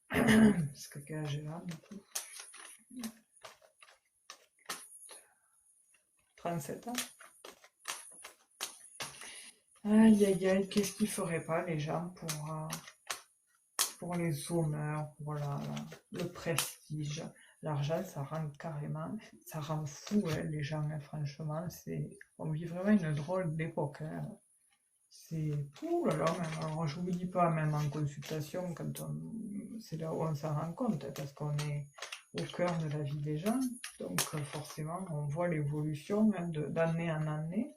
Parce que quel âge elle a, du coup 37 ans. Aïe, aïe, aïe, qu'est-ce qu'ils feraient pas, les gens, pour les honneurs, pour le prestige. L'argent, ça rend carrément, ça rend fou, hein, les gens, hein, franchement. On vit vraiment une drôle d'époque. Hein. C'est tout là là, même. Alors, je vous dis pas, même en consultation, c'est là où on s'en rend compte, hein, parce qu'on est au cœur de la vie des gens. Donc, forcément, on voit l'évolution hein, d'année en année.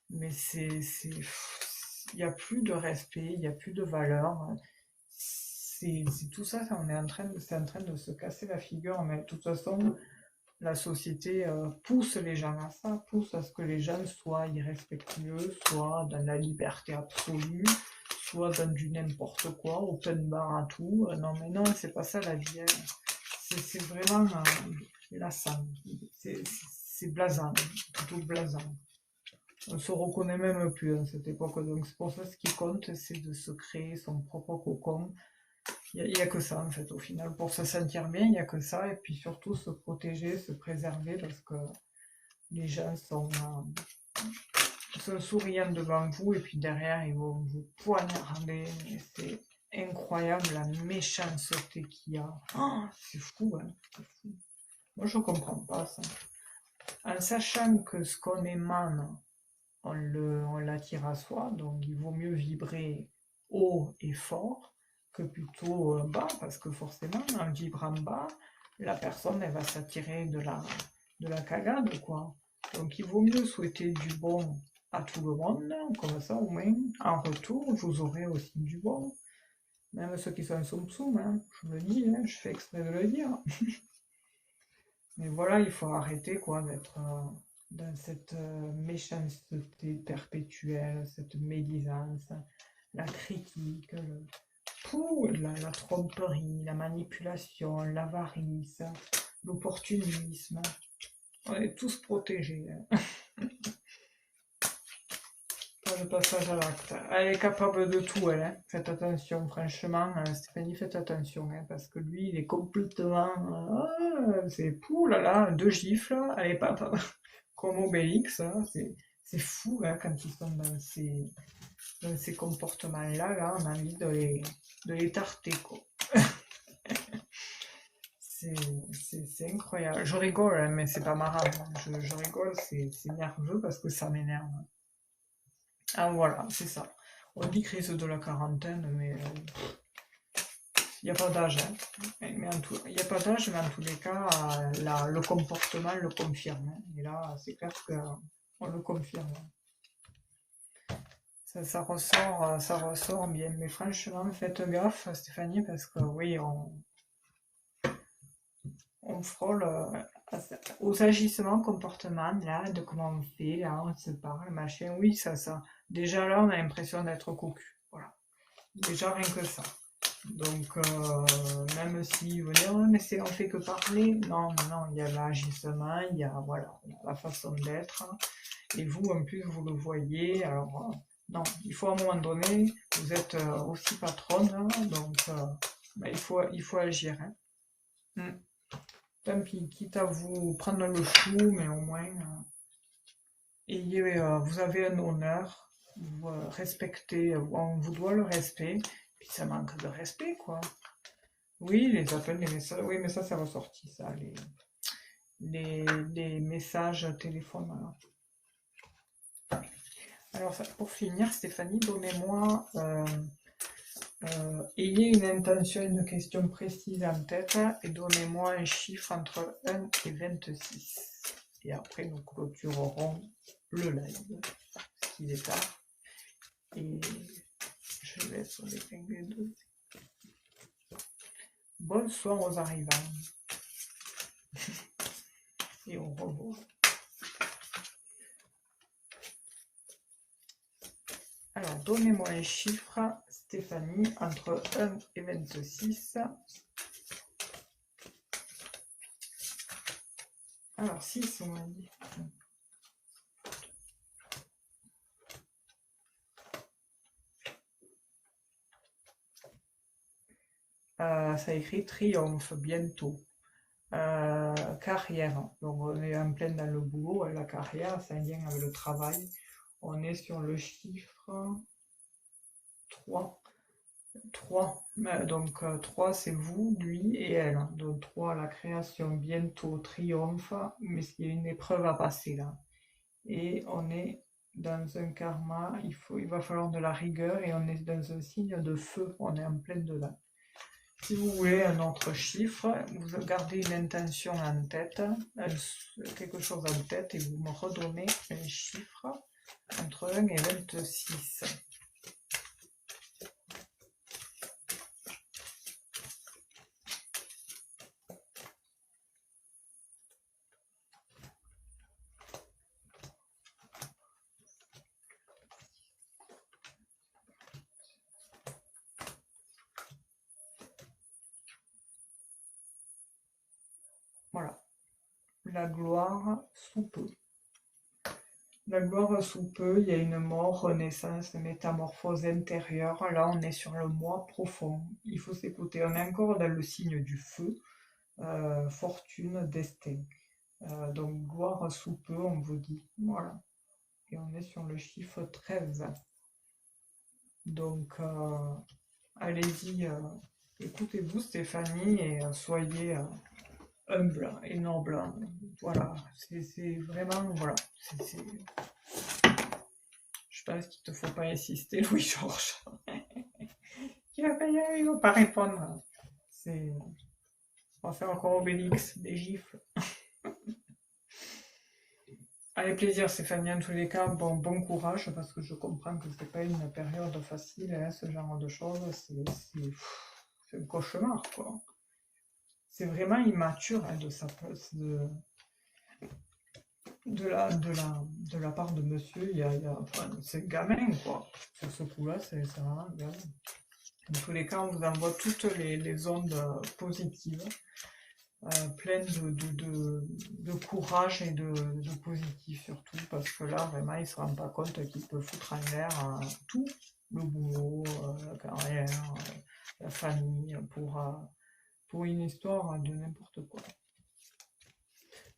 Mais il n'y a plus de respect, il n'y a plus de valeur. C'est tout ça, c'est en train de se casser la figure. Mais de toute façon, la société pousse les gens à ça, pousse à ce que les gens soient irrespectueux, soit dans la liberté absolue, soit dans du n'importe quoi, open bar à tout. Non, mais non, c'est pas ça la vie. Hein. C'est vraiment lassant. C'est blasant, plutôt blasant. On se reconnaît même plus à cette époque, donc c'est pour ça ce qui compte, c'est de se créer son propre cocon. Il n'y a que ça en fait au final, pour se sentir bien, il n'y a que ça, et puis surtout se protéger, se préserver, parce que les gens sont souriants devant vous, et puis derrière ils vont vous poignarder, et c'est incroyable la méchanceté qu'il y a. Oh, c'est fou, hein, c'est fou. Moi je comprends pas ça. En sachant que ce qu'on émane, on l'attire à soi, donc il vaut mieux vibrer haut et fort que plutôt bas, parce que forcément, en vibrant bas, la personne, elle va s'attirer de la cagade, quoi. Donc il vaut mieux souhaiter du bon à tout le monde, comme ça au moins, en retour, vous aurez aussi du bon. Même ceux qui sont soum-soum, hein, je le dis, hein, je fais exprès de le dire. Mais voilà, il faut arrêter, quoi, d'être... dans cette méchanceté perpétuelle, cette médisance, la critique, la tromperie, la manipulation, l'avarice, l'opportunisme. On est tous protégés. Hein. Pas de passage à l'acte. Elle est capable de tout, elle. Hein. Faites attention, franchement, Stéphanie, faites attention, hein, parce que lui, il est complètement... c'est là là, deux gifles, elle est pas comme Obélix, hein, C'est fou, hein, quand ils sont dans ces comportements-là, là, on a envie de les tarter, quoi. C'est incroyable. Je rigole, hein, mais c'est pas marrant. Je rigole, c'est nerveux parce que ça m'énerve. Ah voilà, c'est ça. On dit crise de la quarantaine, mais il n'y a pas d'âge. Hein. Il n'y a pas d'âge, mais en tous les cas, le comportement le confirme. Hein. Et là, c'est clair qu'on le confirme. Ça ressort bien. Mais franchement, faites gaffe, Stéphanie, parce que oui, on frôle aux agissements, comportements, là, de comment on fait, là, on se parle, machin. Oui, ça. Déjà là, on a l'impression d'être cocu. Voilà. Déjà rien que ça. Donc, même si vous dire, mais on fait que parler, non, il y a l'agissement, il y a, voilà, la façon d'être. Et vous, en plus, vous le voyez. Alors, non, il faut à un moment donné, vous êtes aussi patronne, hein, donc il faut agir. Hein. Tant pis, quitte à vous prendre le chou, mais au moins, vous avez un honneur, vous respectez, on vous doit le respect, puis ça manque de respect, quoi. Oui, les appels, les messages, oui, mais ça, c'est ressorti, ça, les messages téléphone. Alors, pour finir, Stéphanie, donnez-moi, ayez une intention, une question précise en tête, et donnez-moi un chiffre entre 1 et 26. Et après, nous clôturerons le live, parce qu'il est tard. Et je laisse les épingler deux. Bonsoir aux arrivants. Et au revoir. Alors, donnez-moi un chiffre, Stéphanie, entre 1 et 26. Alors, 6, on m'a dit. Ça écrit triomphe, bientôt. Carrière. Donc, on est en plein dans le boulot. La carrière, c'est un lien avec le travail. On est sur le chiffre 3. 3. Donc, 3, c'est vous, lui et elle. Donc, 3, la création, bientôt, triomphe. Mais il y a une épreuve à passer là. Et on est dans un karma, il va falloir de la rigueur et on est dans un signe de feu, on est en plein dedans. Si vous voulez un autre chiffre, vous gardez une intention en tête, quelque chose en tête et vous me redonnez un chiffre entre 1 et 26. Voilà. La gloire sous peu. La gloire sous peu, il y a une mort, renaissance, métamorphose intérieure. Là, on est sur le moi profond. Il faut s'écouter. On est encore dans le signe du feu. Fortune, destin. Donc, gloire sous peu, on vous dit. Voilà. Et on est sur le chiffre 13. Donc, allez-y, écoutez-vous, Stéphanie, et soyez humble et noble. Voilà. C'est vraiment, voilà. Je pense qu'il ne te faut pas insister, Louis-Georges. Il va pas y aller, il va pas répondre. On va faire encore Obélix, des gifles. Avec plaisir, Stéphanie, en tous les cas, bon courage, parce que je comprends que c'est pas une période facile, hein, ce genre de choses, c'est un cauchemar, quoi. C'est vraiment immature hein, de la part de monsieur, enfin, c'est gamin, quoi. Sur ce coup-là, c'est vraiment gamin. En tous les cas, on vous envoie toutes les ondes positives. Pleine de courage et de positif surtout, parce que là, vraiment, il ne se rend pas compte qu'il peut foutre en l'air tout, le boulot, la carrière, la famille, pour une histoire de n'importe quoi.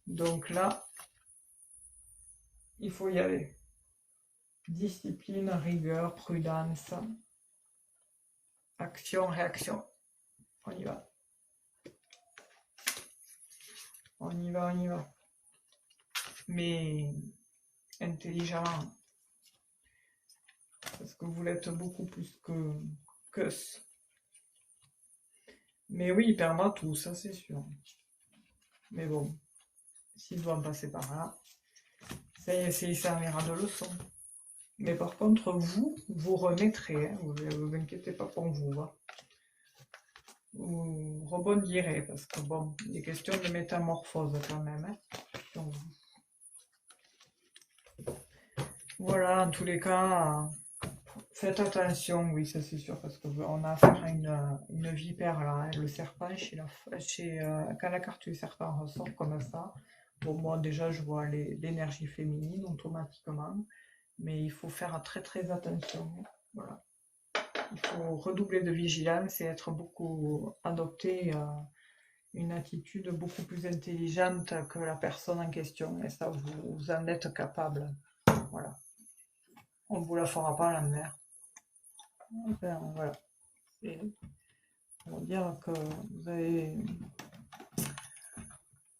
Donc là, il faut y aller. Discipline, rigueur, prudence, action, réaction. On y va. On y va, on y va. Mais intelligemment. Parce que vous l'êtes beaucoup plus que ce. Mais oui, il perdra tout, ça c'est sûr. Mais bon, s'il doit en passer par là, ça y est, il servira de leçon. Mais par contre, vous renaîtrez, hein, vous ne vous inquiétez pas pour vous. Hein. Vous rebondirez, parce que bon, il est question de métamorphose quand même. Hein, donc, voilà, en tous les cas, faites attention, oui, ça c'est sûr, parce qu'on a affaire à une vipère là, hein, le serpent, quand la carte du serpent ressort comme ça, bon, moi déjà je vois l'énergie féminine automatiquement, mais il faut faire très très attention, voilà. Il faut redoubler de vigilance et adopter une attitude beaucoup plus intelligente que la personne en question, et ça vous en êtes capable, voilà. On ne vous la fera pas à l'envers. Enfin, voilà. On va dire que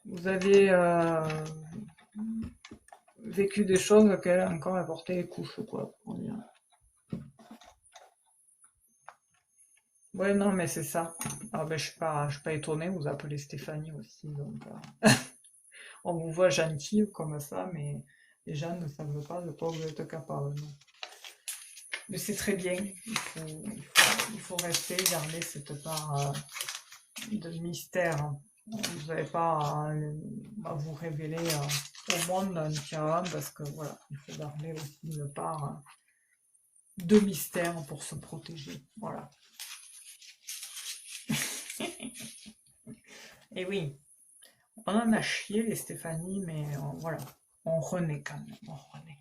vous avez vécu des choses qu'elle a encore apporté les couches, quoi, pour dire. Ouais, non, mais c'est ça. Ah, ben, je suis pas étonnée, vous appelez Stéphanie aussi, donc on vous voit gentille comme ça, mais les gens ne savent pas de quoi vous êtes capable. Non. Mais c'est très bien, il faut rester, garder cette part de mystère. Vous n'avez pas à vous révéler au monde entièrement, parce que voilà, il faut garder aussi une part de mystère pour se protéger. Voilà. Et oui, on en a chié les Stéphanie, mais voilà, on renaît quand même, on renaît.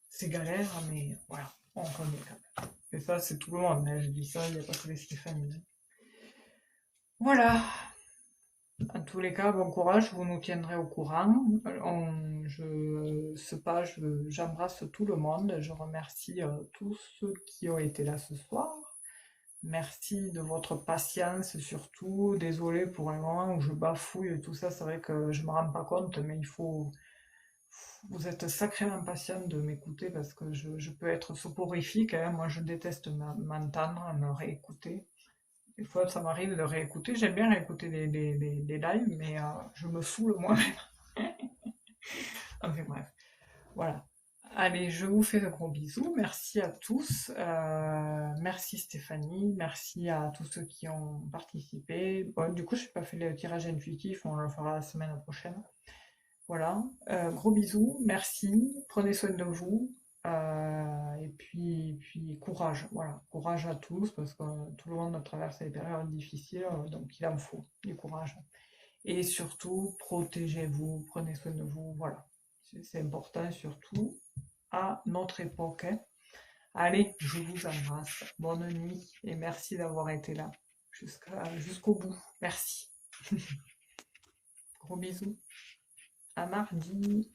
C'est galère, mais voilà, on renaît quand même. Et ça, c'est tout le monde, hein, je dis ça, il n'y a pas que les Stéphanie. Voilà. En tous les cas, bon courage, vous nous tiendrez au courant. J'embrasse tout le monde. Je remercie tous ceux qui ont été là ce soir. Merci de votre patience surtout. Désolée pour un moment où je bafouille et tout ça. C'est vrai que je me rends pas compte, mais vous êtes sacrément patient de m'écouter, parce que je peux être soporifique. Hein. Moi, je déteste m'entendre, me réécouter. Des fois, ça m'arrive de réécouter. J'aime bien réécouter les lives, mais je me saoule moi-même. Enfin bref, voilà. Allez, je vous fais de gros bisous. Merci à tous. Merci Stéphanie. Merci à tous ceux qui ont participé. Bon, du coup, je n'ai pas fait le tirage intuitif. On le fera la semaine prochaine. Voilà. Gros bisous. Merci. Prenez soin de vous. Et puis courage, voilà, courage à tous, parce que tout le monde traverse des périodes difficiles, donc il en faut du courage. Et surtout, protégez-vous, prenez soin de vous, voilà. C'est important, surtout à notre époque. Hein. Allez, je vous embrasse. Bonne nuit et merci d'avoir été là jusqu'au bout. Merci. Gros bisous. À mardi.